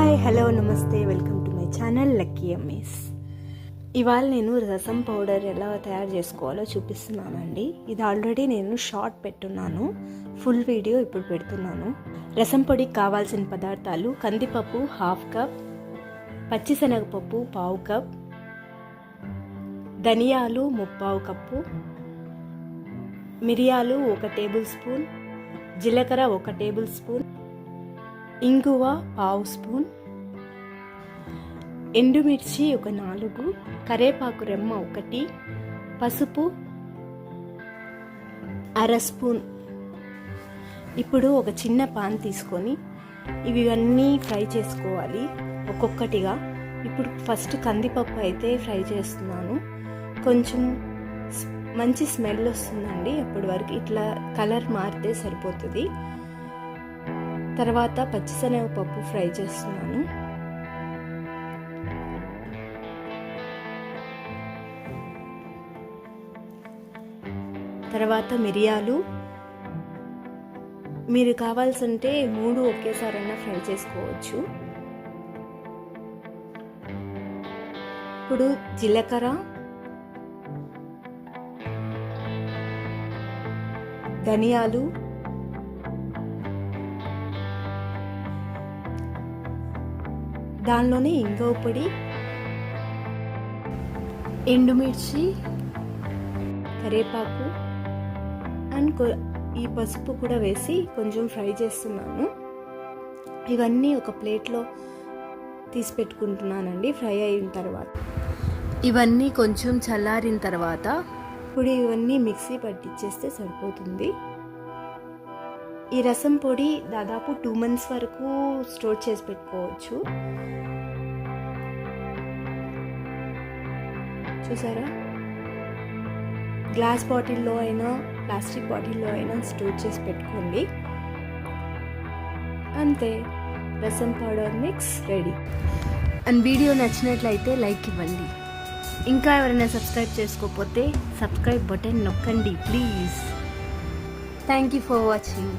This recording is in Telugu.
హాయ్ హలో నమస్తే welcome to my channel lucky అమ్మీస్. ఇవాళ నేను రసం పౌడర్ ఎలా తయారు చేసుకోవాలో చూపిస్తున్నానండి. ఇది ఆల్రెడీ నేను షార్ట్ పెట్టున్నాను, ఫుల్ వీడియో ఇప్పుడు పెడుతున్నాను. రసం పొడికి కావాల్సిన పదార్థాలు: కందిపప్పు 1/2 కప్, పచ్చిశనగపప్పు 1/4 కప్, ధనియాలు 3/4 కప్పు, మిరియాలు 1 టేబుల్ స్పూన్, జీలకర్ర 1 టేబుల్ స్పూన్, ఇంగువ 1/2 స్పూన్, ఎండుమిర్చి 4, కరేపాకు రెమ్మ 1, పసుపు 1/2 స్పూన్. ఇప్పుడు ఒక చిన్న పాన్ తీసుకొని ఇవన్నీ ఫ్రై చేసుకోవాలి ఒక్కొక్కటిగా. ఇప్పుడు ఫస్ట్ కందిపప్పు అయితే ఫ్రై చేస్తున్నాను. కొంచెం మంచి స్మెల్ వస్తుందండి, అప్పటి వరకు ఇట్లా కలర్ మారితే సరిపోతుంది. తర్వాత పచ్చిశనగపప్పు ఫ్రై చేస్తున్నాను. తర్వాత మిరియాలు, మీరు కావాల్సింటే 3 ఒకేసారైనా ఫ్రై చేసుకోవచ్చు. ఇప్పుడు జీలకర్ర, ధనియాలు, దానిలోనే ఇంగువ పొడి, ఎండుమిర్చి, కరేపాకు అండ్ ఈ పసుపు కూడా వేసి కొంచెం ఫ్రై చేస్తున్నాను. ఇవన్నీ ఒక ప్లేట్లో తీసి పెట్టుకుంటున్నానండి. ఫ్రై అయిన తర్వాత ఇవన్నీ కొంచెం చల్లారిన తర్వాత ఇప్పుడు ఇవన్నీ మిక్సీ పట్టించేస్తే సరిపోతుంది. ఈ రసం పొడి దాదాపు 2 months వరకు స్టోర్ చేసి పెట్టుకోవచ్చు. చూసారా, గ్లాస్ బాటిల్లో అయినా ప్లాస్టిక్ బాటిల్లో అయినా స్టోర్ చేసి పెట్టుకోండి. అంతే, రసం powder mix ready. And video నచ్చినట్లయితే లైక్ ఇవ్వండి. ఇంకా ఎవరైనా సబ్స్క్రైబ్ చేసుకోకపోతే సబ్స్క్రైబ్ బటన్ నొక్కండి please. Thank you for watching.